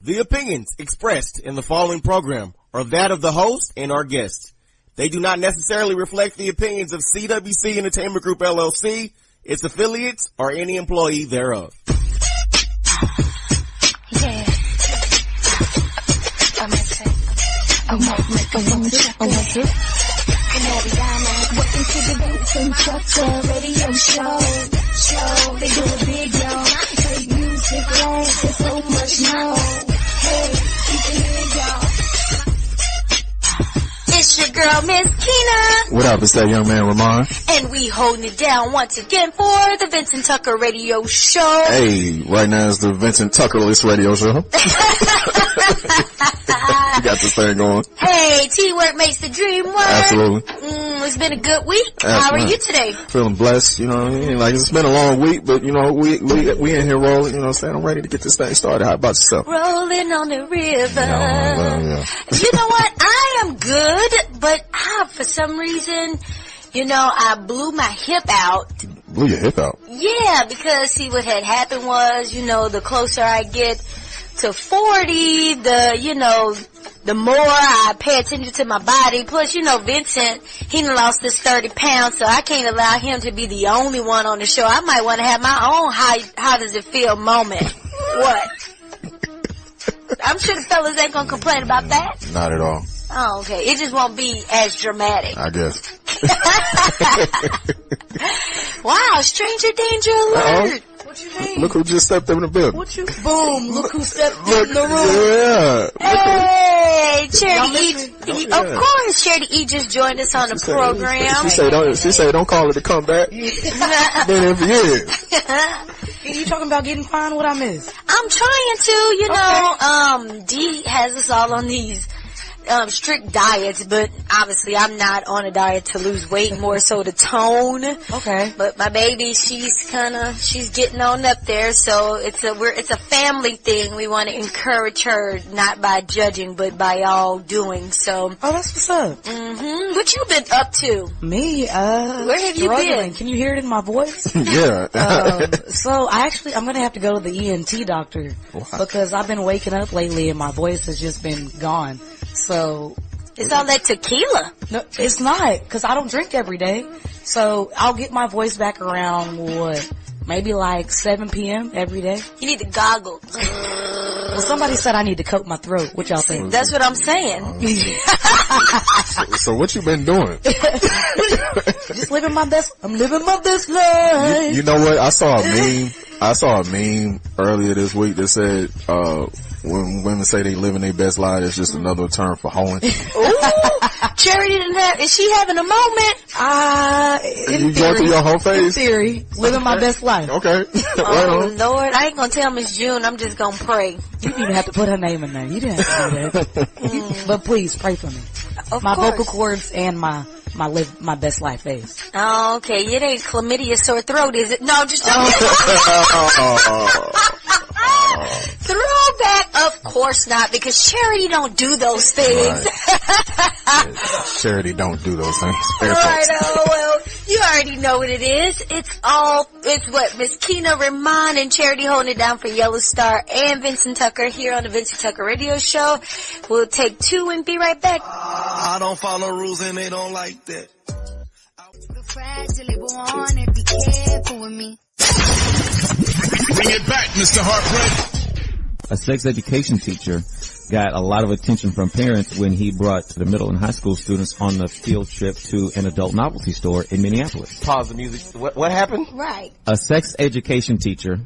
The opinions expressed in the following program are that of the host and our guests. They do not necessarily reflect the opinions of CWC Entertainment Group LLC, its affiliates, or any employee thereof. Yeah. Welcome to the Vincent Culture Radio Show. They do it big, y'all. Great music, laughs, and so much more. Hey, you can hear y'all. It's your girl, Myskenna. What up? It's that young man, Remon. And we holding it down once again for the Vincent Tucker Radio Show. Hey, right now it's the Vincent Tuckerless Radio Show. You got this thing going. Hey, teamwork makes the dream work. Absolutely. It's been a good week. Absolutely. How are you today? Feeling blessed, you know what I mean? Like, it's been a long week, but, you know, we in here rolling, you know what I'm saying? I'm ready to get this thing started. How about yourself? Rolling on the river. Yeah. You know what? I am good, but for some reason, I blew my hip out. Blew your hip out? Yeah, because, see, what had happened was, the closer I get to 40, the more I pay attention to my body. Plus, Vincent, he done lost this 30 pounds, so I can't allow him to be the only one on the show. I might want to have my own how does it feel moment. What? I'm sure the fellas ain't gonna complain about that. Not at all. Oh, okay. It just won't be as dramatic. I guess. Wow, stranger danger alert. What you mean? Look who just stepped in the building. Boom, look who stepped in the room. Yeah. Hey, Charity E. Of course, Charity E just joined us on the program. She say don't call it to come back. Been here for years. You talking about getting fine? What I miss? I'm trying to, D has us all on these strict diets, but obviously I'm not on a diet to lose weight, more so to tone. Okay. But my baby, she's getting on up there, so it's a family thing. We want to encourage her, not by judging, but by all doing. So. Oh, that's what's up. Mm-hmm. What you been up to? Me, where have you been? Can you hear it in my voice? Yeah. So I'm gonna have to go to the ENT doctor because I've been waking up lately and my voice has just been gone. So it's all that tequila. No, it's not, because I don't drink every day. So I'll get my voice back around maybe like 7 p.m. every day. You need the goggles. Well, somebody said I need to coat my throat. What y'all think? That's what I'm saying. So what you been doing? Just living my best. I'm living my best life. You know what? I saw a meme earlier this week that said, when women say they living their best life, it's just another term for hoeing. Ooh, Charity is she having a moment? You going through your whole phase? In theory, living my best life. Okay. Oh, Lord, I ain't gonna tell Miss June, I'm just gonna pray. You didn't even have to put her name in there. You didn't have to do that. But please, pray for me. Of my course. Vocal cords and my live my best life phase. Oh, okay. It ain't chlamydia sore throat, is it? No, just throwback, of course not, because Charity don't do those things. Right. Charity don't do those things. Right, well, you already know what it is. It's what, Myskenna, Remon, and Charity holding it down for Yellostar and Vincent Tucker here on the Vincent Tucker Radio Show. We'll take 2 and be right back. I don't follow rules and they don't like that. Be careful with me. Bring it back, Mr. Heartbreak. A sex education teacher got a lot of attention from parents when he brought the middle and high school students on the field trip to an adult novelty store in Minneapolis. Pause the music. What happened? Right. A sex education teacher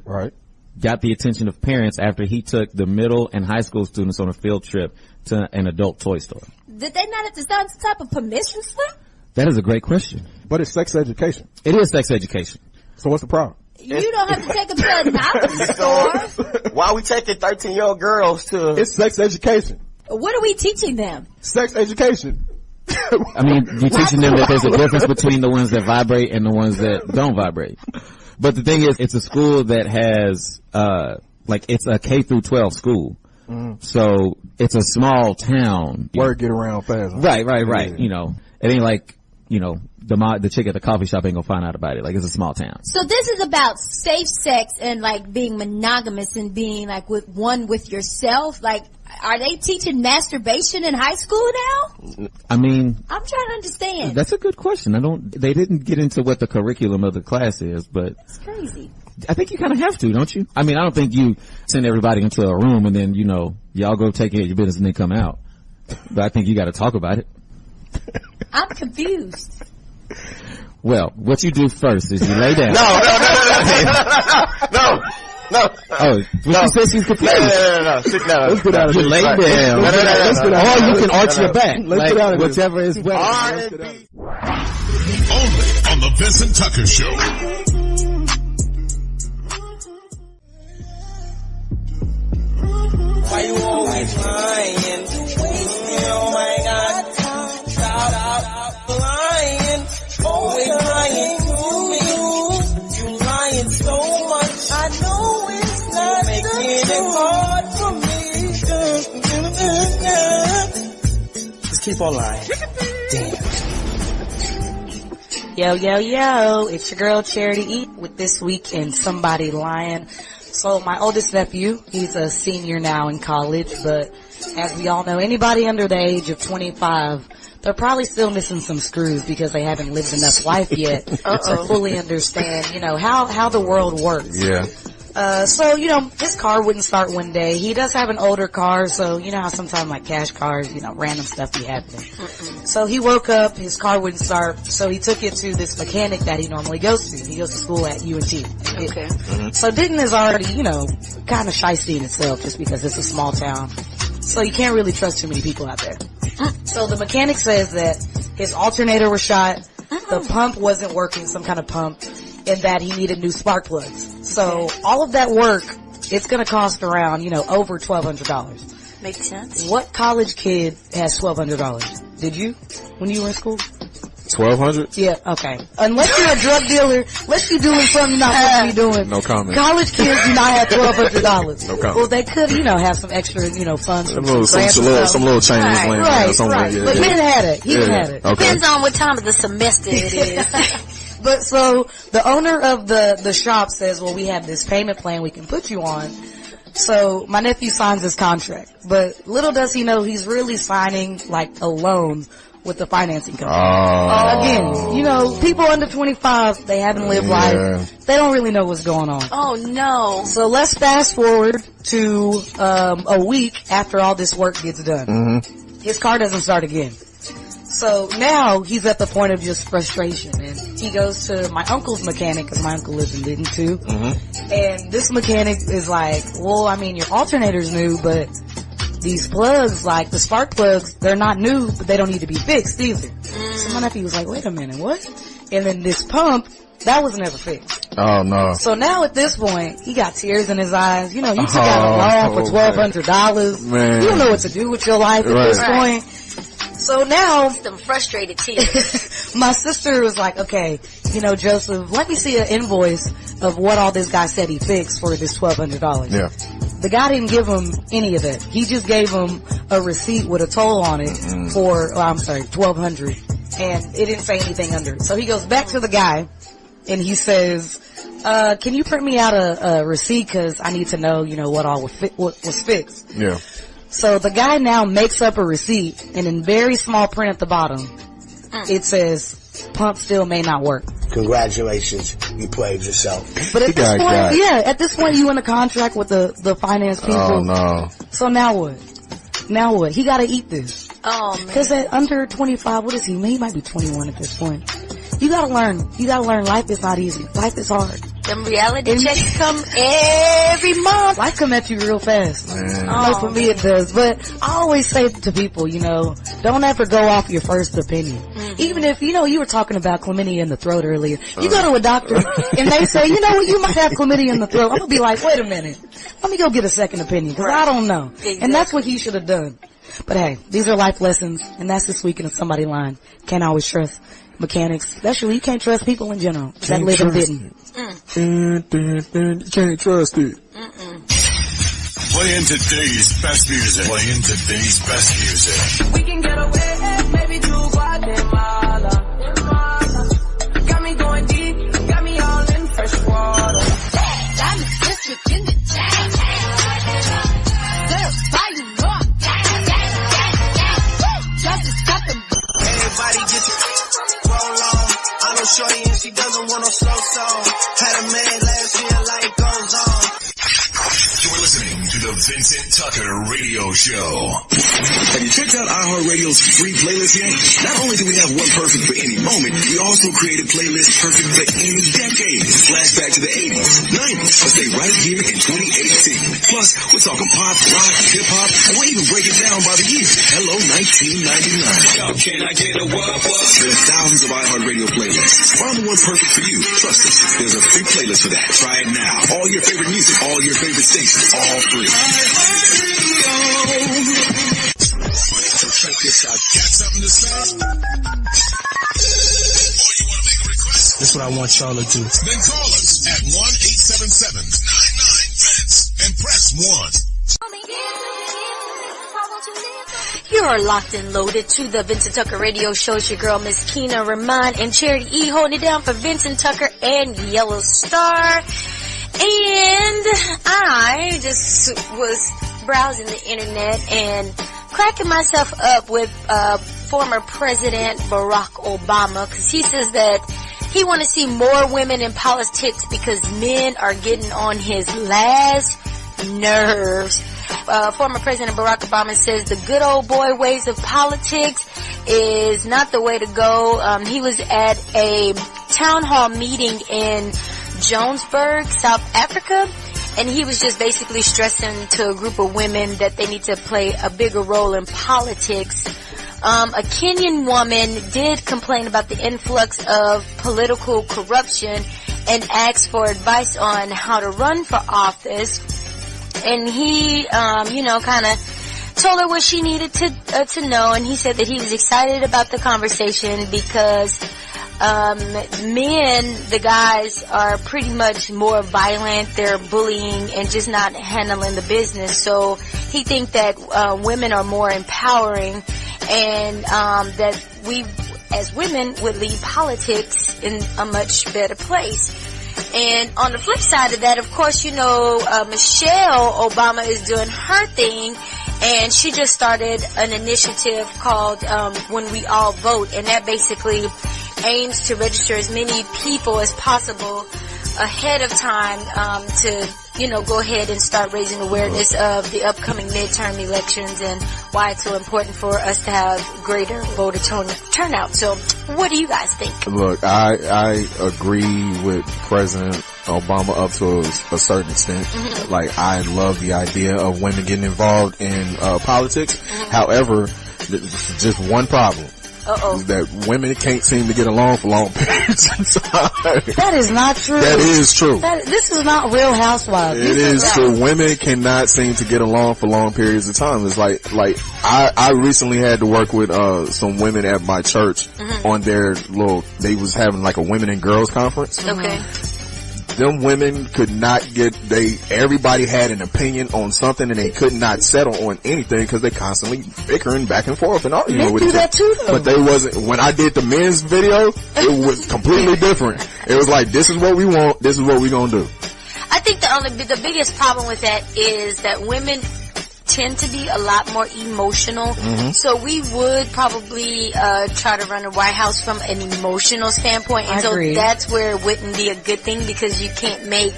got the attention of parents after he took the middle and high school students on a field trip to an adult toy store. Did they not have to sign some type of permission slip? That is a great question. But it's sex education. It is sex education. So what's the problem? You don't have to take them to a novelty store. Why are we taking 13-year-old girls to... It's sex education. What are we teaching them? Sex education. I mean, you're teaching them that there's a difference between the ones that vibrate and the ones that don't vibrate. But the thing is, it's a school that has, it's a K through 12 school. Mm. So it's a small town. Word get around fast. Right. Yeah. You know, it ain't like the chick at the coffee shop ain't gonna find out about it. Like, it's a small town. So this is about safe sex and like being monogamous and being like with yourself. Like, are they teaching masturbation in high school now? I mean, I'm trying to understand. That's a good question. They didn't get into what the curriculum of the class is, but it's crazy. I think you kind of have to, don't you? I mean, I don't think you send everybody into a room and then, y'all go take care of your business and then come out. But I think you got to talk about it. I'm confused. Well, what you do first is you lay down. No. Oh, she said she's confused. No. Sit down. Let's get out of You this. lay down. Or you can arch your back. Let's get out of this. Whichever is better. R&B. Only on the Vincent Tucker Show. Why you always lying? Oh my God. Stop lying. Always lying to me. You lying so much. I know it's not making it hard for me. Just keep on lying. Damn. Yo, it's your girl Charity E with This Week in Somebody Lying. So my oldest nephew, he's a senior now in college, but as we all know, anybody under the age of 25, they're probably still missing some screws because they haven't lived enough life yet to fully understand, how the world works. Yeah. So, his car wouldn't start one day. He does have an older car, so you know how sometimes like cash cars, random stuff be happening. So he woke up, his car wouldn't start, so he took it to this mechanic that he normally goes to. He goes to school at UNT. Okay. So Denton is already, kind of shysty in itself just because it's a small town. So you can't really trust too many people out there. So the mechanic says that his alternator was shot, the pump wasn't working, some kind of pump, and that he needed new spark plugs. So all of that work, it's going to cost around, over $1,200. Makes sense. What college kid has $1,200? Did you when you were in school? 1,200? Yeah, okay. Unless you're a drug dealer, unless you're doing something you're not supposed to be doing. No comment. College kids do not have $1,200. No comment. Well, they could, have some extra, funds from Some little change laying around somewhere. Right. Yeah, But yeah. he had it. He had it. Okay. Depends on what time of the semester it is. But so the owner of the shop says, well, we have this payment plan we can put you on. So my nephew signs his contract, but little does he know he's really signing like a loan with the financing company. Again, people under 25, they haven't lived life. They don't really know what's going on. Oh no. So let's fast forward to a week after all this work gets done. His car doesn't start again. So now he's at the point of just frustration, and he goes to my uncle's mechanic, because my uncle lives in Denton too. And this mechanic is like, well, I mean, your alternator's new, but these plugs, like the spark plugs, they're not new, but they don't need to be fixed either. So my nephew was like, wait a minute, what? And then this pump, that was never fixed. Oh no. So now at this point, he got tears in his eyes. You took out a loan for $1,200. Man. You don't know what to do with your life at this point. So now, Some frustrated tears. my sister was like, okay, Joseph, let me see an invoice of what all this guy said he fixed for this $1,200. Yeah. The guy didn't give him any of that. He just gave him a receipt with a toll on it for, $1,200. And it didn't say anything under it. So he goes back to the guy and he says, can you print me out a receipt, cause I need to know, what all was fixed. Yeah. So the guy now makes up a receipt, and in very small print at the bottom, it says, pump still may not work. Congratulations, you played yourself. But at this point, at this point you in a contract with the finance people. Oh no. So now what? Now what? He gotta eat this. Oh man. Cause at under 25, what is he? He might be 21 at this point. You gotta learn. Life is not easy. Life is hard. Them reality checks come every month. Life come at you real fast. Man. I know for me it does. But I always say to people, don't ever go off your first opinion. Even if, you were talking about chlamydia in the throat earlier. You go to a doctor and they say, you might have chlamydia in the throat. I'm going to be like, wait a minute. Let me go get a second opinion, because I don't know. Exactly. And that's what he should have done. But hey, these are life lessons, and that's This Week in Somebody Lying. Can't always trust mechanics. Especially, you can't trust people in general that live and didn't. You can't trust it. Playing today's best music. We can get away, maybe to Guatemala. on. Had a man last year, life goes on. You're listening to the Vincent Tucker Radio Show. Have you checked out iHeartRadio's free playlist yet? Not only do we have one perfect for any moment, we also created playlists perfect for any decade. Flashback to the 80s, 90s, or stay right here in 2018. Plus, we're talking pop, rock, hip-hop, and we'll even break it down by the year. Hello, 1999. Yo, can I get a what? There are thousands of iHeartRadio playlists. Find the one perfect for you. Trust us, there's a free playlist for that. Try it now. All your favorite music, all your favorite stations, all free. Check this out. Got something to say? Or you want to make a request? That's what I want y'all to do. Then call us at 1-877-99-VINCE and press 1. You are locked and loaded to the Vincent Tucker Radio Show. It's your girl, Myskenna, Remon, and Charity E holding it down for Vincent Tucker and Yellostar. And I just was browsing the internet and cracking myself up with former President Barack Obama, because he says that he want to see more women in politics because men are getting on his last nerves. Former President Barack Obama says the good old boy ways of politics is not the way to go. He was at a town hall meeting in Johannesburg, South Africa, and he was just basically stressing to a group of women that they need to play a bigger role in politics. A Kenyan woman did complain about the influx of political corruption and asked for advice on how to run for office. And he, kind of told her what she needed to know, and he said that he was excited about the conversation because men, the guys, are pretty much more violent. They're bullying and just not handling the business. So he thinks that women are more empowering, and that we as women would leave politics in a much better place. And on the flip side of that, of course, Michelle Obama is doing her thing, and she just started an initiative called When We All Vote, and that basically aims to register as many people as possible ahead of time to go ahead and start raising awareness of the upcoming midterm elections and why it's so important for us to have greater voter turnout. So what do you guys think? Look, I agree with President Obama up to a certain extent. Mm-hmm. Like, I love the idea of women getting involved in politics. Mm-hmm. However, there's just one problem. Is that women can't seem to get along for long periods of time. That is not true. That is true. This is not Real Housewives. It is true. Women cannot seem to get along for long periods of time. It's like I recently had to work with some women at my church on their they was having like a women and girls conference. Okay. Them women could not everybody had an opinion on something and they could not settle on anything because they constantly bickering back and forth and arguing with each other. Too, though. But they wasn't, when I did the men's video, it was completely different. It was like, this is what we want, this is what we gonna do. I think the biggest problem with that is that women tend to be a lot more emotional. Mm-hmm. So we would probably try to run a White House from an emotional standpoint. And so that's where it wouldn't be a good thing because you can't make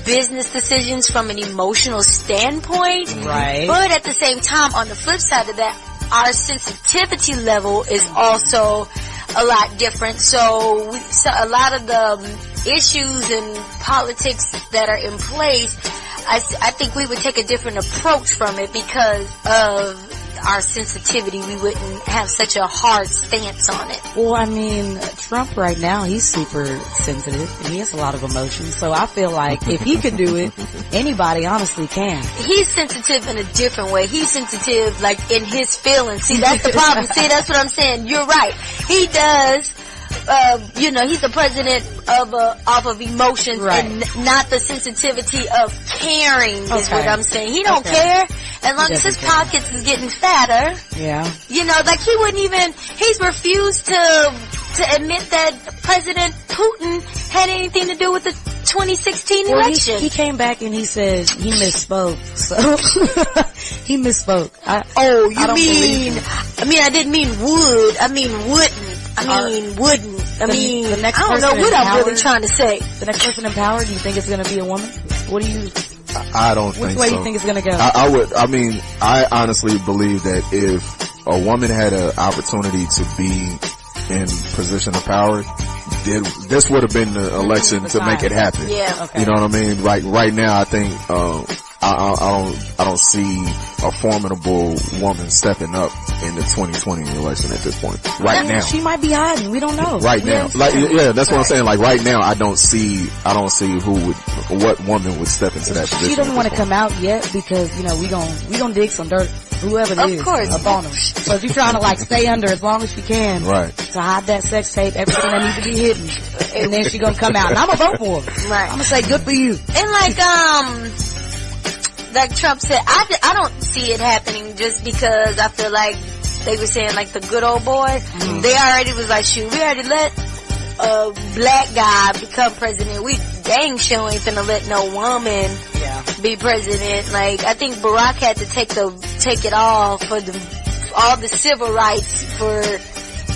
business decisions from an emotional standpoint. Right. But at the same time, on the flip side of that, our sensitivity level is also a lot different. So a lot of the issues and politics that are in place, I think we would take a different approach from it because of our sensitivity. We wouldn't have such a hard stance on it. Well, I mean, Trump right now, he's super sensitive and he has a lot of emotions. So I feel like if he can do it, anybody honestly can. He's sensitive in a different way. He's sensitive like in his feelings. See, that's the problem. See, that's what I'm saying. You're right. He does. He's the president off of emotions, right, and not the sensitivity of caring is what I'm saying. He don't care as long as his pockets is getting fatter. Yeah. Like he's refused to admit that President Putin had anything to do with the 2016 election. He came back and he said he misspoke. So he misspoke. I didn't mean would. I mean wouldn't. I mean wouldn't. I mean, the next I don't know person what I'm empowered- really trying to say. The next person in power, do you think it's going to be a woman? What do you? I don't think so. Which way do you think it's going to go? I honestly believe that if a woman had an opportunity to be in position of power, this would have been the election to make it happen. Yeah. Okay. You know what I mean? Like right now, I think, I don't see a formidable woman stepping up in the 2020 election at this point. Right now. She might be hiding. We don't know. Right now. That's what I'm saying. Like right now, I don't see what woman would step into that position. She doesn't want to come out yet because, you know, we gon' dig some dirt, whoever it is. Of course. Up on them. So she's trying to like stay under as long as she can. Right. To hide that sex tape, everything that needs to be hidden. And then she gonna come out. And I'm gonna vote for her. Right. I'm gonna say good for you. And like Trump said, I don't see it happening just because I feel like they were saying like the good old boy. They already was like, shoot, we already let a black guy become president. We dang sure ain't finna let no woman be president. Like, I think Barack had to take it all for all the civil rights for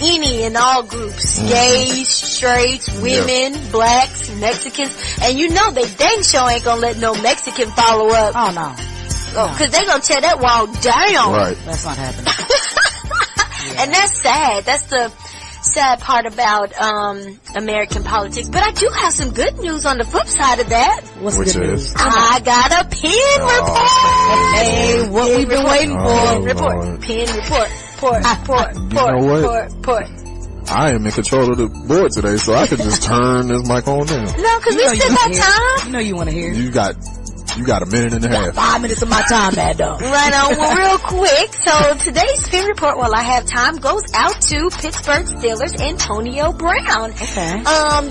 any and all groups. Gays, straights, women, blacks, Mexicans. And you know they dang sure ain't gonna let no Mexican follow up. Oh no. Cause they gonna tear that wall down. Right. That's not happening. And that's sad. That's the sad part about American politics. But I do have some good news on the flip side of that. What's the good news? I got a pin report. Hey, what we've been waiting for. Report. Pin report. Report. I am in control of the board today, so I can just turn this mic on now. No, cause we still got time. You know you want to hear. You got a minute and a half. 5 minutes of my time, Mad Dog. Right on. Well, real quick. So today's pin report, while I have time, goes out to Pittsburgh Steelers Antonio Brown. Okay.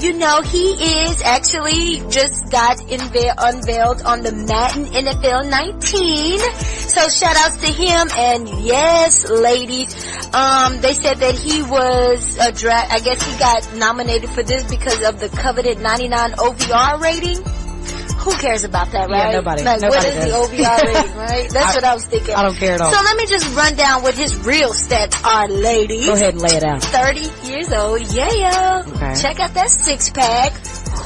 You know, he is actually just got unveiled on the Madden NFL 19. So shout outs to him. And yes, ladies, they said that he was I guess he got nominated for this because of the coveted 99 OVR rating. Who cares about that, right? Yeah, nobody. Like, nobody what is does. the OVR rating, right? That's what I was thinking. I don't care at all. So let me just run down what his real stats are, ladies. Go ahead and lay it out. 30 years old, yeah. Okay. Check out that six pack.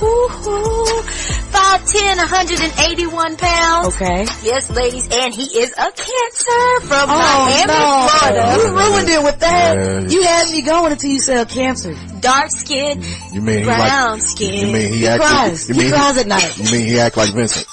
5'10", 181 pounds. Okay. Yes, ladies, and he is a Cancer from Miami, Florida. You ruined it with that. Yeah. You had me going until you said Cancer. Dark skin, You mean brown skin. You mean He cries. He cries at night. You mean he act like Vincent?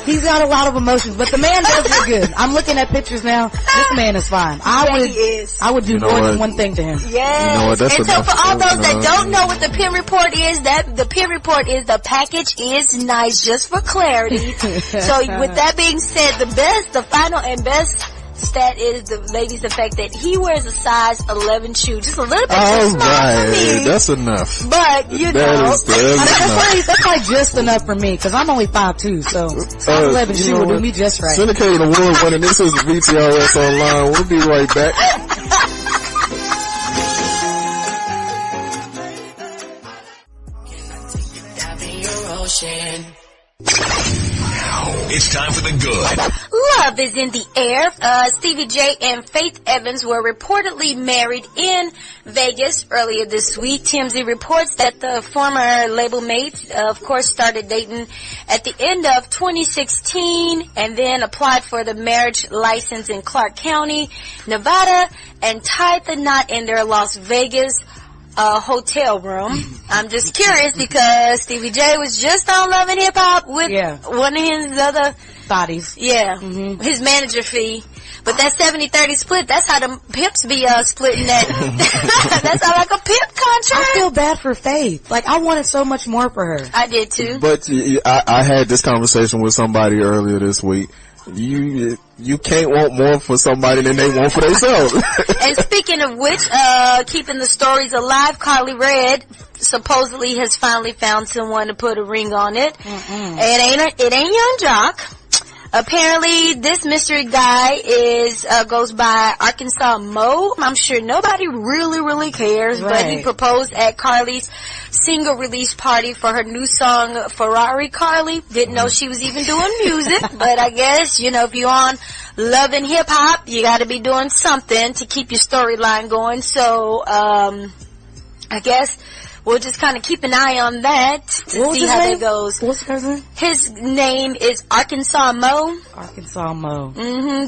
He's got a lot of emotions, but the man does look good. I'm looking at pictures now. This man is fine. He is. I would do more than one thing to him. Yes. You know what, that's and so enough. for all those that don't know what the pin report is, the pin report is the package is nice, just for clarity. So with that being said, the final and best stat is the fact that he wears a size 11 shoe, just a little bit too small for me. That's enough. But you know, That's like just enough for me, cause I'm only 5'2", so 11 shoe will do me just right. Syndicated award winning. This is VTRS Online. We'll be right back. It's time for the good. love is in the air. Stevie J and Faith Evans were reportedly married in Vegas earlier this week. TMZ reports that the former label mates, of course, started dating at the end of 2016 and then applied for the marriage license in Clark County, Nevada, and tied the knot in their Las Vegas hotel room. I'm just curious because Stevie J was just on Love and Hip Hop with one of his other bodies. Yeah. Mm-hmm. His manager fee. But that 70-30 split, that's how the pimps be splitting that. That's how like a pimp contract. I feel bad for Faith. Like I wanted so much more for her. I did too. But I had this conversation with somebody earlier this week. You can't want more for somebody than they want for themselves. And speaking of which, keeping the stories alive, Carly Red supposedly has finally found someone to put a ring on it. It ain't Young Jock. Apparently, this mystery guy goes by Arkansas Mo. I'm sure nobody really cares, but he proposed at Carly's single release party for her new song, Ferrari Carly. Didn't know she was even doing music, but I guess, if you're on loving hip hop, you got to be doing something to keep your storyline going. So, I guess we'll just kind of keep an eye on that to see how that goes. What's his name? His name is Arkansas Mo. Arkansas Mo.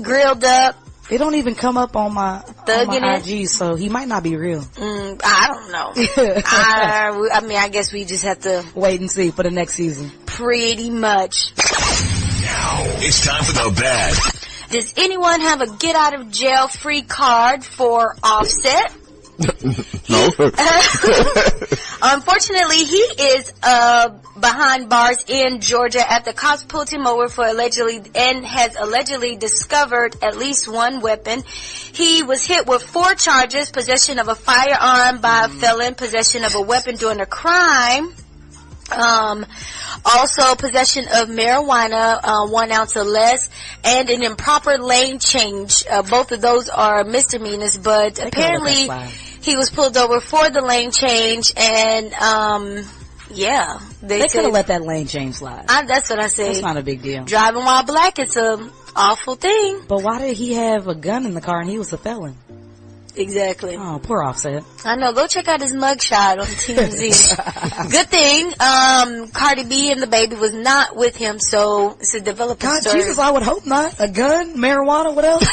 Grilled up. It don't even come up on my IG, so he might not be real. I don't know. I mean, I guess we just have to wait and see for the next season. Pretty much. Now it's time for the bad. Does anyone have a get out of jail free card for Offset? No. Unfortunately, he is behind bars in Georgia after cops pulled him over for has allegedly discovered at least one weapon. He was hit with 4 charges: possession of a firearm by a felon, possession of a weapon during a crime, also possession of marijuana, 1 ounce or less, and an improper lane change. Both of those are misdemeanors, but apparently he was pulled over for the lane change, and yeah, they could have let that lane change slide. That's what I said. It's not a big deal. Driving while black, it's a awful thing. But why did he have a gun in the car and he was a felon? Exactly. Oh, poor Offset. I know. Go check out his mugshot on TMZ. Good thing, Cardi B and the baby was not with him, so it's a developing story. Jesus, I would hope not. A gun, marijuana, what else?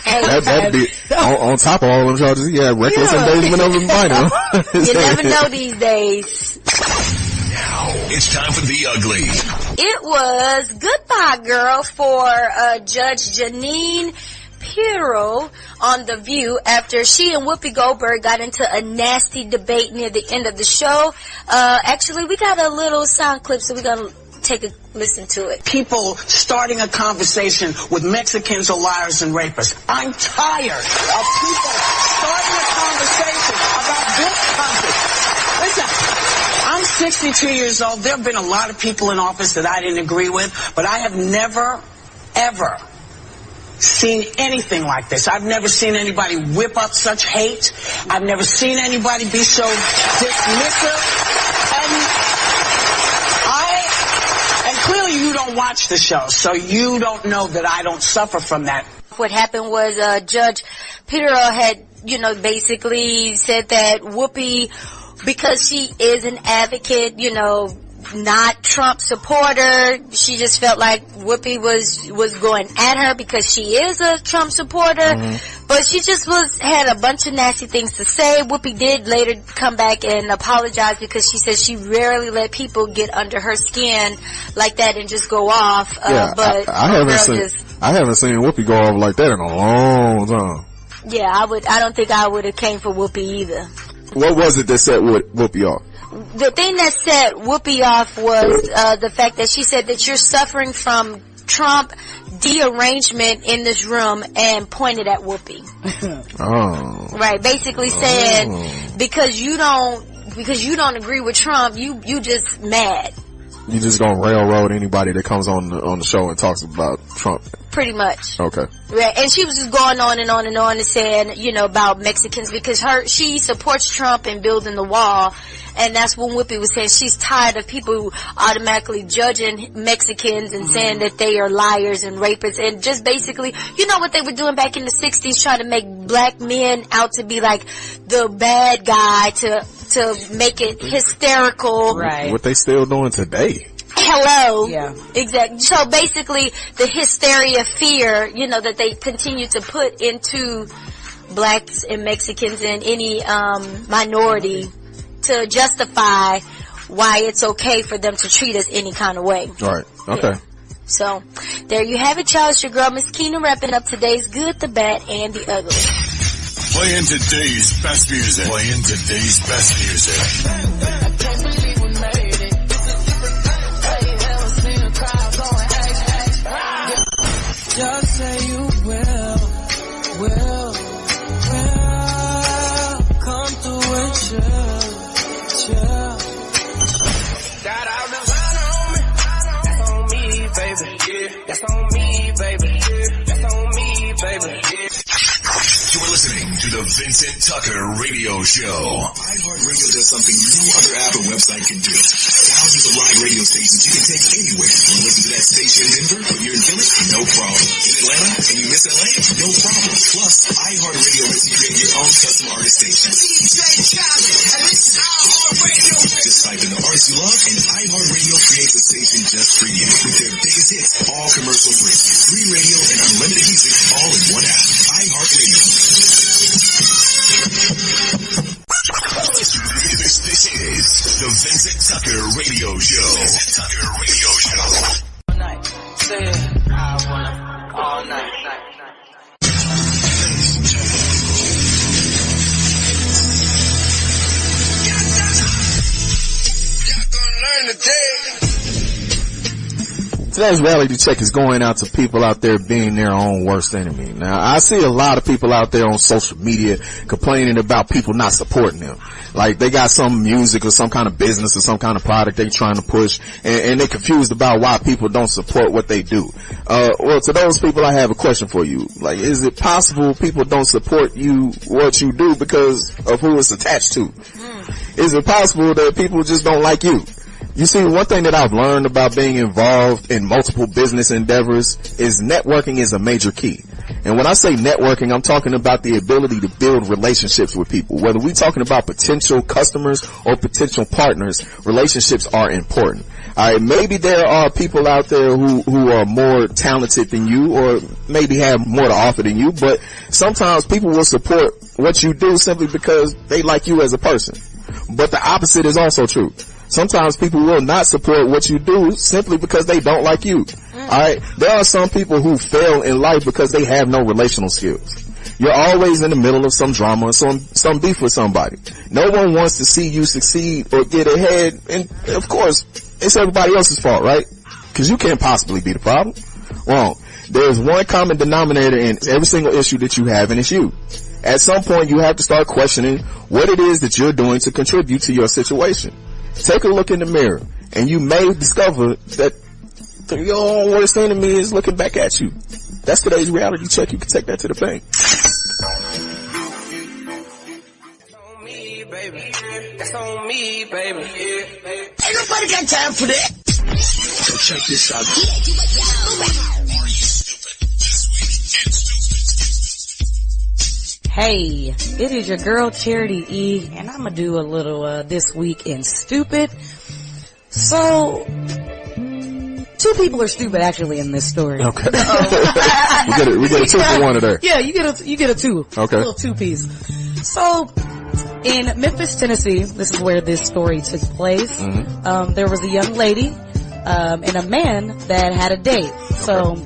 That'd be on top of all them charges. Yeah, reckless endangerment of the minor. You never know these days. Now it's time for the ugly. It was Goodbye Girl for Judge Janine Pirro on The View after she and Whoopi Goldberg got into a nasty debate near the end of the show. Actually, we got a little sound clip, so we're going to take a listen to it. People starting a conversation with Mexicans are liars and rapists. I'm tired of people starting a conversation about this country. Listen, I'm 62 years old. There have been a lot of people in office that I didn't agree with, but I have never, ever seen anything like this. I've never seen anybody whip up such hate. I've never seen anybody be so dismissive. And clearly you don't watch the show, so you don't know that I don't suffer from that. What happened was Judge Pirro had, basically said that Whoopi, because she is an advocate, not Trump supporter. She just felt like Whoopi was going at her because she is a Trump supporter. But she just had a bunch of nasty things to say. Whoopi did later come back and apologize because she said she rarely let people get under her skin like that and just go off. But I haven't seen Whoopi go off like that in a long time. Yeah, I don't think I would have came for Whoopi either. What was it that set Whoopi off? The thing that set Whoopi off was the fact that she said that you're suffering from Trump derangement in this room and pointed at Whoopi. Oh. Right, basically saying because you don't agree with Trump, you just mad. You just gonna railroad anybody that comes on the show and talks about Trump. Pretty much. Okay. Right, and she was just going on and on and on and saying, about Mexicans because she supports Trump in building the wall. And that's when Whoopi was saying she's tired of people automatically judging Mexicans and saying that they are liars and rapists. And just basically, what they were doing back in the 60s, trying to make black men out to be like the bad guy to make it hysterical. Right. What they still doing today. Hello. Yeah. Exactly. So basically, the hysteria, fear, that they continue to put into blacks and Mexicans and any minority to justify why it's okay for them to treat us any kind of way. All right. Okay. Yeah. So, there you have it, y'all. It's your girl, Myskenna, wrapping up today's Good, the Bad, and the Ugly. Playing today's best music. Playing today's best music. I can't believe we made it. It's a different thing. I ain't never seen a crowd going just say you will come through and chill. Got all designer on me. That's on me, baby. Yeah, that's on me, baby. Yeah, that's on me, baby. Yeah. You are listening to the Vincent Tucker Radio Show. iHeartRadio does something no other app or website can do. Thousands of live radio stations you can take anywhere. Want to listen to that station in Denver, but you're in Philly? No problem. In Atlanta and you miss LA? No problem. Plus, iHeartRadio lets you create your own custom artist station. DJ Khaled, and this is iHeartRadio. Just type in the artist you love, and iHeartRadio creates a station just for you. With their biggest hits, all commercial free. Free radio and unlimited music all in one app. iHeartRadio. This is the Vincent Tucker Radio Show. Vincent Tucker Radio Show. All night. Say it. I wanna all night. Y'all gonna learn today. Today's reality check is going out to people out there being their own worst enemy. Now, I see a lot of people out there on social media complaining about people not supporting them. Like, they got some music or some kind of business or some kind of product they trying to push, and they're confused about why people don't support what they do. Well, to those people, I have a question for you. Like, is it possible people don't support you, what you do, because of who it's attached to? Is it possible that people just don't like you? You see, one thing that I've learned about being involved in multiple business endeavors is networking is a major key. And when I say networking, I'm talking about the ability to build relationships with people. Whether we're talking about potential customers or potential partners, relationships are important. Alright, maybe there are people out there who are more talented than you or maybe have more to offer than you, but sometimes people will support what you do simply because they like you as a person. But the opposite is also true. Sometimes people will not support what you do simply because they don't like you. Alright? There are some people who fail in life because they have no relational skills. You're always in the middle of some drama or some beef with somebody. No one wants to see you succeed or get ahead, and of course, it's everybody else's fault, right? Because you can't possibly be the problem. Wrong. There's one common denominator in every single issue that you have, and it's you. At some point, you have to start questioning what it is that you're doing to contribute to your situation. Take a look in the mirror, and you may discover that your own worst enemy is looking back at you. That's today's reality check. You can take that to the bank. On me, baby. That's on me, baby. Ain't nobody got time for that. So check this out. Hey, it is your girl Charity E, and I'm gonna do a little this week in stupid. So, two people are stupid actually in this story. Okay. we get a 2 for 1 today. Yeah, you get a 2. Okay. A little 2-piece. So, in Memphis, Tennessee, this is where this story took place. There was a young lady and a man that had a date. So,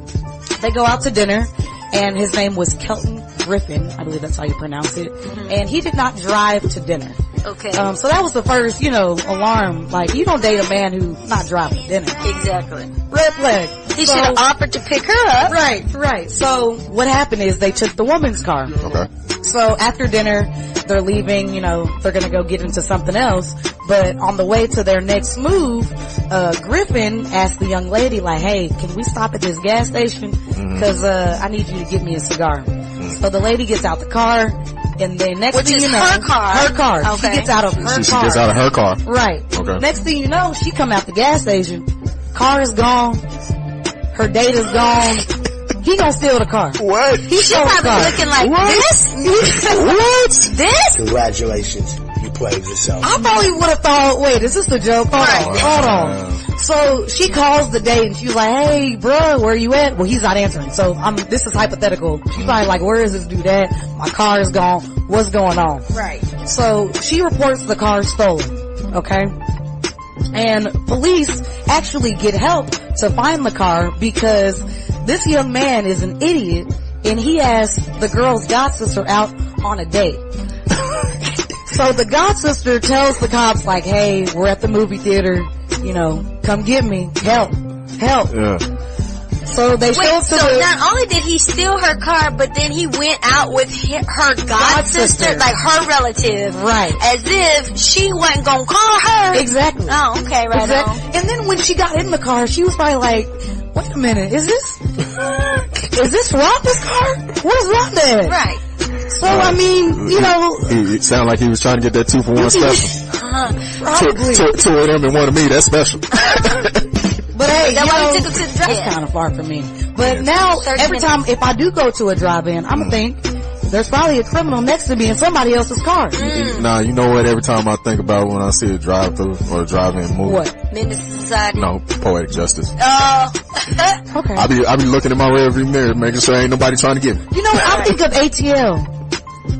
they go out to dinner, and his name was Kelton Griffin, I believe that's how you pronounce it, and he did not drive to dinner. Okay. So that was the first, alarm. Like, you don't date a man who's not driving to dinner. Exactly. Red flag. He should have offered to pick her up. Right. So what happened is they took the woman's car. Okay. So after dinner, they're leaving, they're gonna go get into something else. But on the way to their next move, Griffin asked the young lady, like, hey, can we stop at this gas station? Cause, I need you to give me a cigar. So the lady gets out the car, and then next thing you know, her car. Okay. She gets out of her car. She gets out of her car. Right. Okay. Next thing you know, she come out the gas station. Car is gone. Her date is gone. He gonna steal the car. What? He She probably looking like this. What? This? Congratulations. You played yourself. I probably would have thought, wait, is this the joke? Hold on. So she calls the date and she's like, hey, bro, where you at? Well, he's not answering. So this is hypothetical. She's probably like, where is this dude at? My car is gone. What's going on? Right. So she reports the car stolen. Okay. And police actually get help to find the car because this young man is an idiot and he asked the girl's godsister out on a date. So the godsister tells the cops, like, hey, we're at the movie theater, come get me. Help. Yeah. So they show So not only did he steal her car, but then he went out with her godsister, like her relative. Right. As if she wasn't gonna call her. Exactly. Oh, okay, right on. And then when she got in the car, she was probably like, wait a minute, is this Rhonda's car? Where's Rhonda at? Right. So, I mean, you know. It sounded like he was trying to get that 2-for-1 special. Probably. Two of them and one of me, that's special. But hey, that's kind of far from me. But now, every time, if I do go to a drive-in, I'm gonna think, there's probably a criminal next to me in somebody else's car. Nah, you know what? Every time I think about when I see a drive-through or a drive-in movie. What? Menace to Society. No, Poetic Justice. Oh. Okay. I be looking in my rearview mirror, making sure ain't nobody trying to get me. You know, I think of ATL.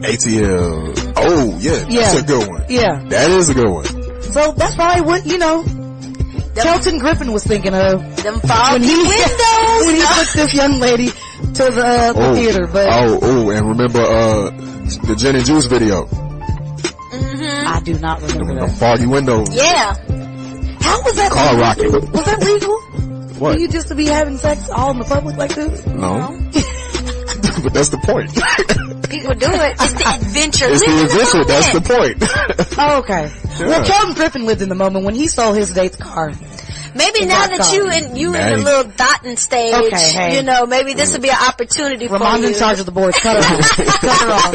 ATL. Oh, yeah. That's a good one. Yeah. That is a good one. So that's probably what, you know, Kelton Griffin was thinking of. Them foggy windows. When he took this young lady to the theater. But and remember the Gin and Juice video. I do not remember the that. foggy windows. Yeah. How was that? Car rocket. Was that legal? What? For you just to be having sex all in the public like this? No. But that's the point. People do it. It's the adventure. It's the adventure. That's the point. Oh, okay. Yeah. Well, Kelton Griffin lived in the moment when he sold his date's car. Maybe now that you in the little dotting stage, hey. you know, maybe this will be an opportunity for you. Ramon's in charge of the boys. Cut her off. Cut her off.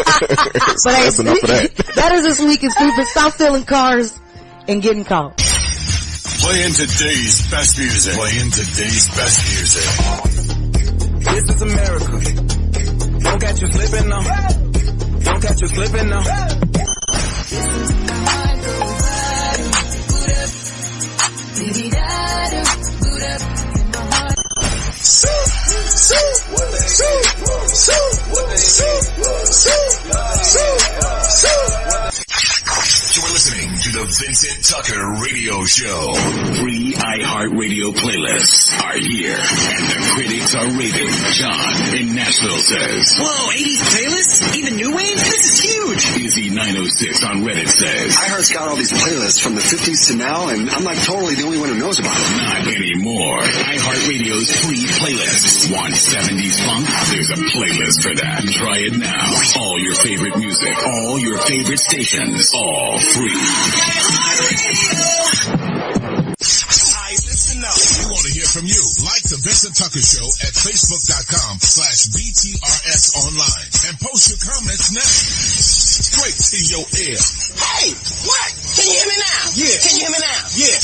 But hey, that's enough of that. That is This Week in Stupid. Stop stealing cars and getting caught. Playing today's best music. Playing today's best music. This is America. Don't catch you slipping now. Don't catch you slipping now. You're listening to the Vincent Tucker Radio Show. 3 iHeartRadio playlists are here, and the critics are raving. John in Nashville says, Whoa, 80s playlists? Even new wave? This is huge. Izzy 906 on Reddit says, I heard got all these playlists from the 50s to now, and I'm like totally the only one who knows about them. Not anymore. iHeartRadio's free playlists. Want 70s funk? There's a playlist for that. Try it now. All your favorite music, all your favorite stations, all free. Listen up. We want to hear from you. Like the Vincent Tucker Show at Facebook.com/VTRS online and post your comments now. Straight to your ear. Hey, what? Can you hear me now? Yeah. Can you hear me now? Yeah.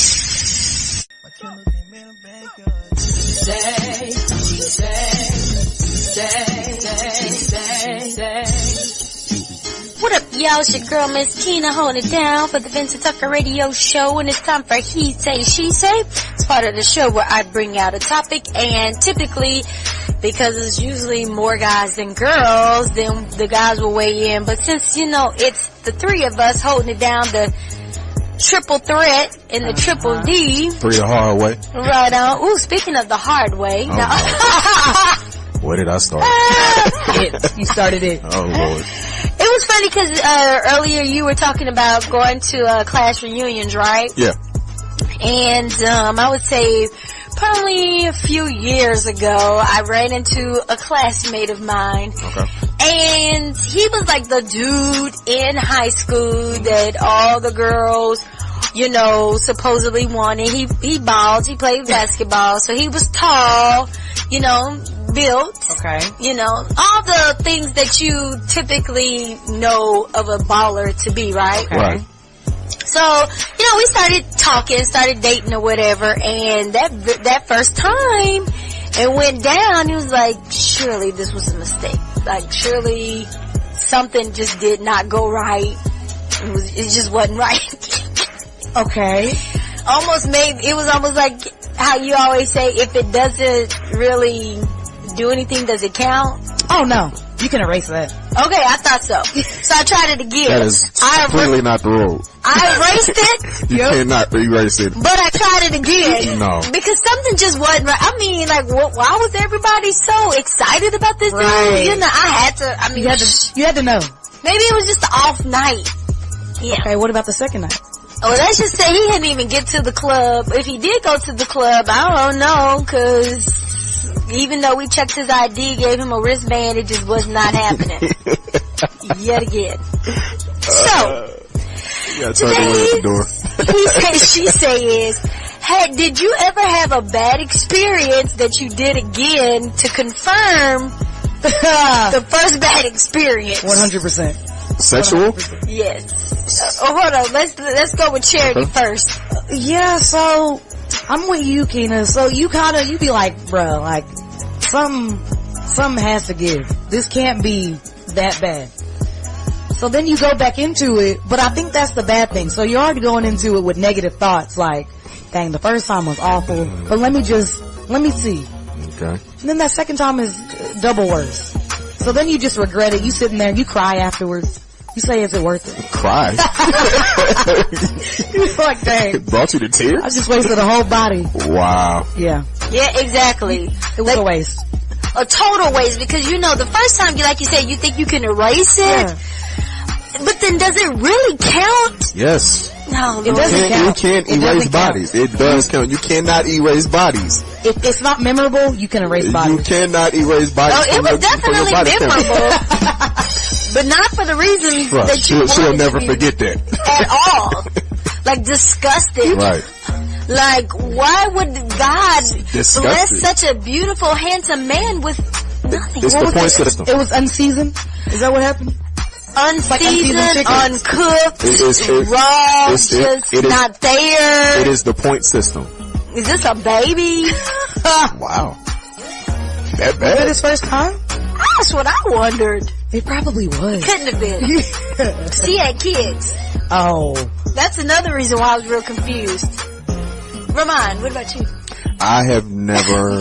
What up, y'all? It's your girl, Myskenna, holding it down for the Vincent Tucker Radio Show, and it's time for He Say, She Say. It's part of the show where I bring out a topic, and typically, because it's usually more guys than girls, then the guys will weigh in. But since, you know, it's the three of us holding it down, the triple threat and the triple D. Three the hard way. Right on. Ooh, speaking of the hard way. Oh, now, where did I start? You started it. Oh, Lord. It was funny because earlier you were talking about going to class reunions, right? Yeah. And I would say probably a few years ago, I ran into a classmate of mine. Okay. And he was like the dude in high school that all the girls, you know, supposedly wanted. He balled, he played basketball, so he was tall, you know, built. Okay. You know, all the things that you typically know of a baller to be, right? Okay. Right. So, you know, we started talking, started dating or whatever, and that first time it went down, he was like, surely this was a mistake. Like, surely something just did not go right. It just wasn't right. Okay. It was almost like how you always say, if it doesn't really do anything, does it count? Oh, no. You can erase that. Okay, I thought so. So I tried it again. That is completely not the rule. I erased it. You cannot erase it. But I tried it again. No. Because something just wasn't right. I mean, like, why was everybody so excited about this dude? You know, I had to, I mean. You had to know. Maybe it was just an off night. Yeah. Okay, what about the second night? Oh, let's just say he didn't even get to the club. If he did go to the club, I don't know, cause even though we checked his ID, gave him a wristband, it just was not happening. Yet again. So, today's He Say, She Say is, hey, did you ever have a bad experience that you did again to confirm The first bad experience. 100%. Sexual? 100%. Yes. Hold on. Let's go with Charity first. Yeah, so I'm with you, Keena. So you be like, bro, like some has to give. This can't be that bad. So then you go back into it, but I think that's the bad thing. So you're already going into it with negative thoughts, like, dang, the first time was awful, but let me see. Okay. And then that second time is double worse. So then you just regret it. You sitting there, you cry afterwards. You say, is it worth it? Cry? You're like, dang. It brought you to tears? I just wasted a whole body. Wow. Yeah. Yeah, exactly. It was a waste. A total waste, because the first time, like you said, you think you can erase it. Yeah. But then does it really count? Yes. No, it doesn't count. You can't erase bodies. It does count. You cannot erase bodies. If it's not memorable, you can erase bodies. You cannot erase bodies. Oh, it was definitely memorable. But not for the reasons that you she'll never forget that. At all. Like, disgusting. Right. Like, why would God Disgusting. bless such a beautiful, handsome man with nothing? It's the point system. It was unseasoned? Is that what happened? Unseasoned, uncooked, raw, not there. It is the point system. Is this a baby? Wow. That bad? Was it his first time? That's what I wondered. It probably was. Couldn't have been. She had kids. Oh. That's another reason why I was real confused. Ramon, what about you? I have never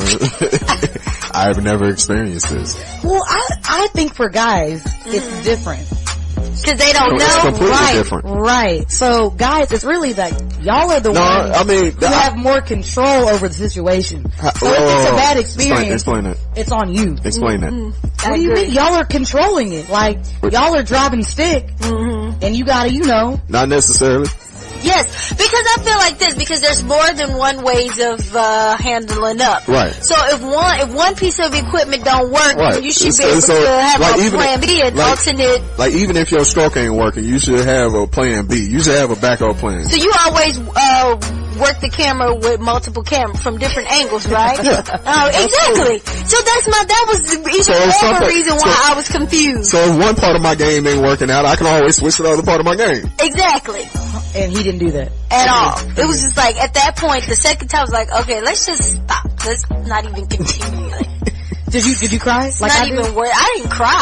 experienced this. Well, I think for guys, it's different. Cause they don't know. It's completely right, different. Right. So guys, it's really like, y'all are the ones who have more control over the situation. So if it's a bad experience, explain it. It's on you. Explain that. What do you mean? Y'all are controlling it. Like, y'all are driving stick, and you gotta, Not necessarily. Yes, because I feel like this, because there's more than one ways of handling up. Right. So if one piece of equipment don't work, right. you should be able to have a plan B, an alternate. Like, even if your stroke ain't working, you should have a plan B. You should have a backup plan. So you always work the camera with multiple cameras from different angles, right? Yeah. Exactly. So that was the reason why I was confused. So if one part of my game ain't working out, I can always switch to the other part of my game. Exactly. And he didn't do that. At all. It was just like, at that point, the second time I was like, okay, let's just stop. Let's not even continue. Like, did you cry? Like not even worried. I didn't cry.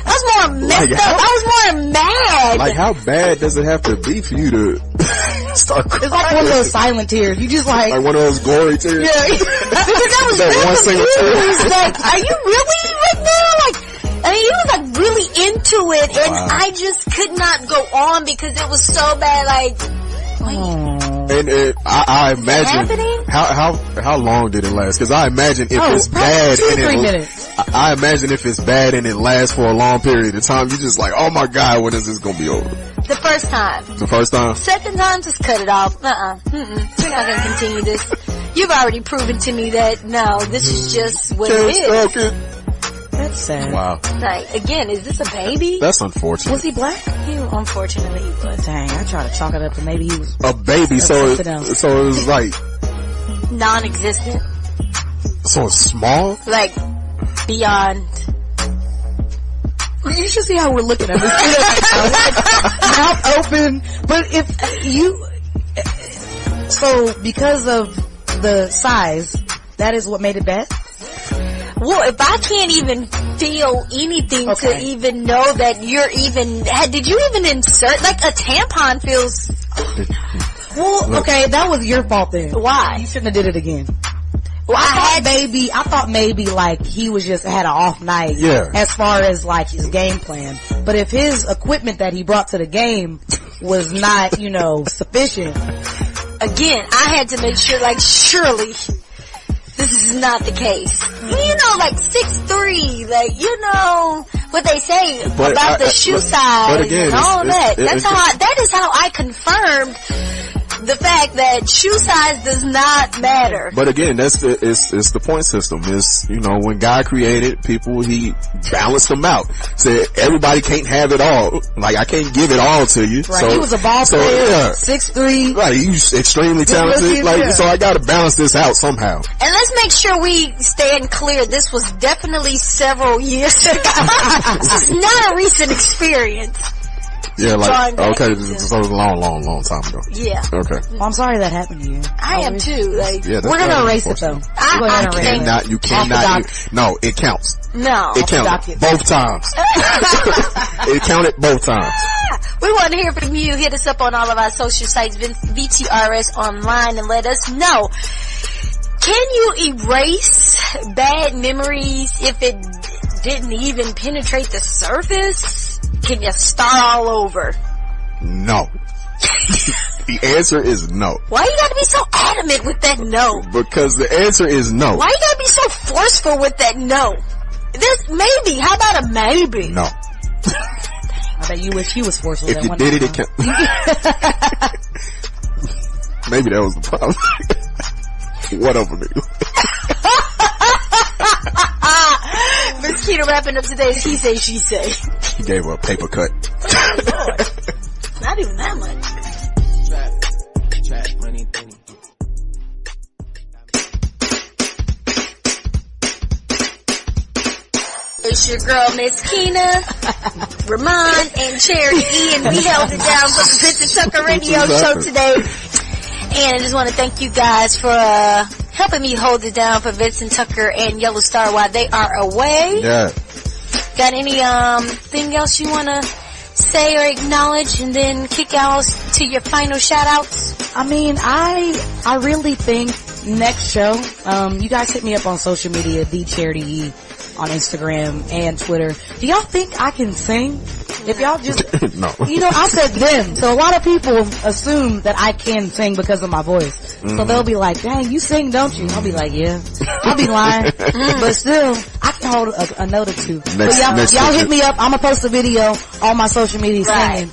I was more messed up. I was more mad. Like, how bad does it have to be for you to start crying? It's like one of those silent tears. You just like one of those glory tears? Yeah. That was that one single tear. He was like, are you really right now? Like, I mean, he was like really into it, and I just could not go on because it was so bad. Like, and I imagine how long did it last? Because I imagine if it's bad, 2-3 minutes. I imagine if it's bad and it lasts for a long period of time, you're just like, oh my god, when is this gonna be over? The first time. The first time. Second time, just cut it off. We're not gonna continue this. You've already proven to me that no, this is just what it is. That's sad. Wow. Like, again, is this a baby? That's unfortunate. Was he black? Unfortunately, he was. Dang, I tried to chalk it up to maybe he was a baby. So it was like non-existent. So it's small. Like beyond. You should see how we're looking at this. Mouth open. But if because of the size, that is what made it bad? Well, if I can't even feel anything to even know that you're even, did you even insert, like a tampon feels. Well, okay, that was your fault then. Why? You shouldn't have did it again. Well, I thought maybe like he was just had an off night as far as like his game plan. But if his equipment that he brought to the game was not, sufficient. Again, I had to make sure, like, surely this is not the case. Like 6'3", like, what they say about the shoe size but again, and all that. That is how I confirmed the fact that shoe size does not matter. But again, it's the point system. It's, when God created people, he balanced them out. Said everybody can't have it all. Like, I can't give it all to you. Right. So, he was a ball player, 6'3". Right. He's extremely talented. So I gotta balance this out somehow. And let's make sure we stand clear. This was definitely several years ago. This is not a recent experience. Yeah, like, okay, so it was a long time ago. Yeah. Okay. Well, I'm sorry that happened to you. I am too. Like, yeah, we're gonna erase it though. You cannot. No, it counts. No. It counted both times. It counted both times. We want to hear from you. Hit us up on all of our social sites, VTRS online, and let us know. Can you erase bad memories if it didn't even penetrate the surface? Can you start all over? No. The answer is no. Why you gotta be so adamant with that no? Because the answer is no. Why you gotta be so forceful with that no? This maybe. How about a maybe? No. I bet you wish you was forceful. If you did it can't. Maybe that was the problem. Whatever, nigga. Myskenna wrapping up today's He Say, She Say. He gave her a paper cut. Not even that much. Trap money. It's your girl, Myskenna, Remon, and Charity E, and we held it down for the Vincent Tucker Radio Show today. And I just want to thank you guys for helping me hold it down for Vincent Tucker and Yellostar while they are away. Yeah. Got any thing else you want to say or acknowledge, and then kick out to your final shout outs? I mean, I really think next show, you guys hit me up on social media, Charity E on Instagram and Twitter. Do y'all think I can sing? If y'all just, no. I said them. So a lot of people assume that I can sing because of my voice. Mm-hmm. So they'll be like, dang, you sing, don't you? I'll be like, yeah. I'll be lying. But still, I can hold a note or two. Y'all hit me up. I'm going to post a video on my social media singing.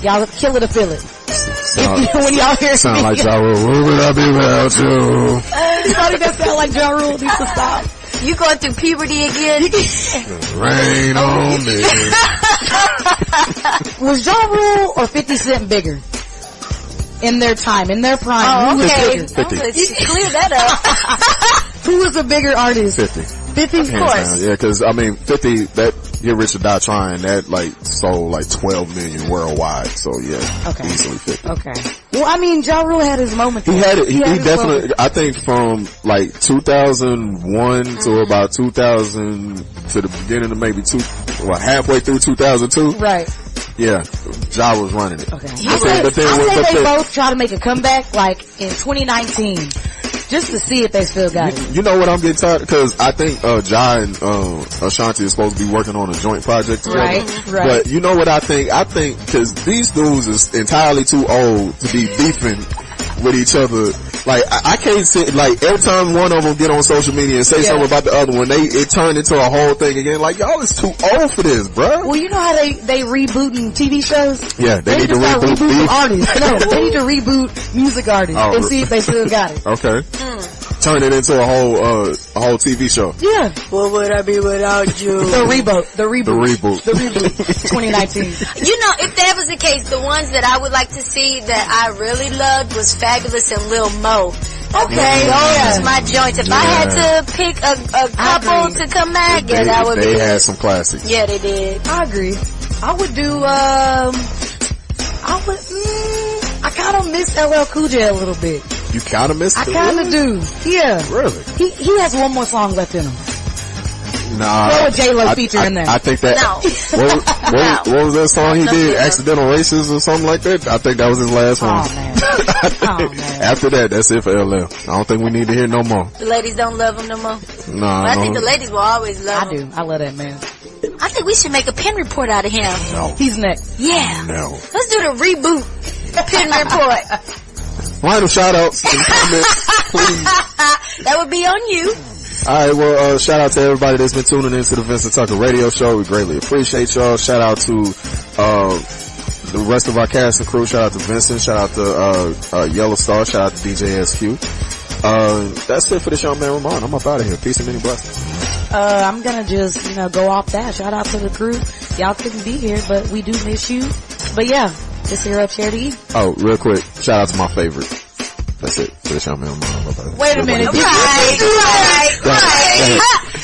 Y'all kill it or feel it. When y'all hear sound me. Like Ja Rule. Where would I be without you? Somebody that sound like Ja Rule needs to stop. You going through puberty again? Rain on me. Was Ja Rule or 50 Cent bigger? In their time, in their prime. Oh, okay. Who was bigger? 50. You can clear that up. Who was a bigger artist? 50. 50, of course. Yeah, cause 50, that Get Rich or Die Trying, that sold 12 million worldwide. So yeah, okay. Easily 50. Okay. Well, I mean, Ja Rule had his moment. He had it. He definitely, moment. I think from 2001 to about 2000 to the beginning of maybe halfway through 2002. Right. Yeah, Ja was running it. Okay. I say they both try to make a comeback in 2019. Just to see if they still got it. You know what I'm getting tired? Because I think Ja and Ashanti is supposed to be working on a joint project together. Right. But you know what I think? I think because these dudes is entirely too old to be beefing with each other. I can't sit, every time one of them get on social media and say something about the other one, it turned into a whole thing again. Y'all is too old for this, bruh. Well, you know how they rebooting TV shows? Yeah, they need to reboot artists. No, they need to reboot music artists and see if they still got it. Okay. Turn it into a whole TV show. Yeah. What would I be without you? The reboot. 2019. If that was the case, the ones that I would like to see that I really loved was Fabulous and Lil Mo. Okay, those was my joints. If I had to pick a couple to come back, that would be. They had some classics. Yeah, they did. I agree. I would do. I kind of miss LL Cool J a little bit. You kind of miss it? I kind of do. Yeah. Really? He has one more song left in him. Nah. Throw a J-Lo feature in there. I think that. No. What was that song he did? Accidental Races or something like that? I think that was his last one. Oh, man. After that, that's it for LL. I don't think we need to hear no more. The ladies don't love him no more. No. I think the ladies will always love him. I do. I love that man. I think we should make a pen report out of him. No. He's next. Yeah. No. Let's do the reboot pen report. Final shout outs and comments, please. That would be on you. Alright, well, shout out to everybody that's been tuning into the Vincent Tucker Radio Show. We greatly appreciate y'all. Shout out to, the rest of our cast and crew. Shout out to Vincent. Shout out to Yellostar. Shout out to DJ SQ. That's it for this young man Remon. I'm up out of here. Peace and many blessings. I'm gonna just, go off that. Shout out to the crew. Y'all couldn't be here, but we do miss you. But yeah, this here up Charity E. Oh, real quick. Shout out to my favorite. That's it for this young man Remon. Wait a minute. Right.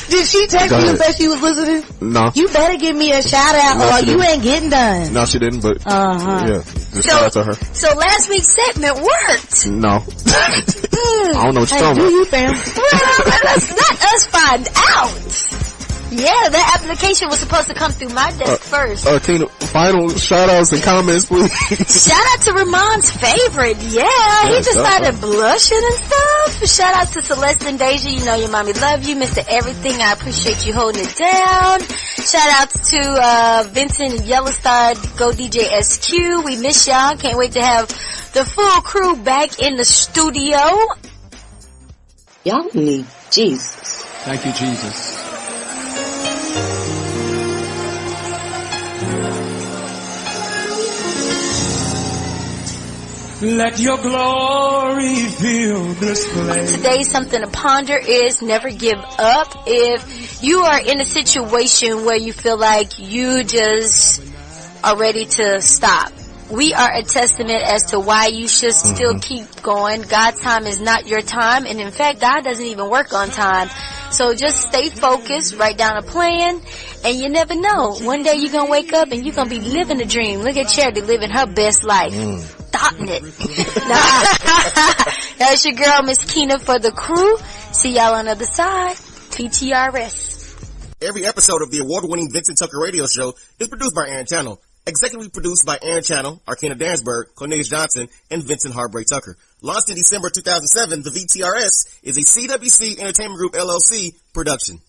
Did she text you and say she was listening? No. You better give me a shout out or you ain't getting done. No, she didn't, but yeah. Just shout out to her. So last week's segment worked. No. I don't know what you're talking about. Do you, fam? Well, let's let us find out. Yeah, that application was supposed to come through my desk first. Tina, final shout outs and comments, please. Shout out to Remon's favorite. Yeah, he just started blushing and stuff. Shout out to Celeste and Deja. You know your mommy love you. Mr. Everything, I appreciate you holding it down. Shout out to Vincent and Yellostar, Go DJ SQ. We miss y'all. Can't wait to have the full crew back in the studio. Y'all need Jesus. Thank you, Jesus. Let your glory fill this place. Today's something to ponder is never give up. If you are in a situation where you feel like you just are ready to stop, we are a testament as to why you should still keep going. God's time is not your time, and in fact, God doesn't even work on time. So just stay focused, write down a plan, and you never know. One day you're going to wake up and you're going to be living a dream. Look at Charity living her best life. Starting it. That's your girl, Myskenna, for the crew. See y'all on the other side. VTRS. Every episode of the award-winning Vincent Tucker Radio Show is produced by Aaron Channel. Executively produced by Aaron Channel, Arkena Dansberg, Cornelius Johnson, and Vincent Heartbreak Tucker. Launched in December 2007, the VTRS is a CWC Entertainment Group LLC production.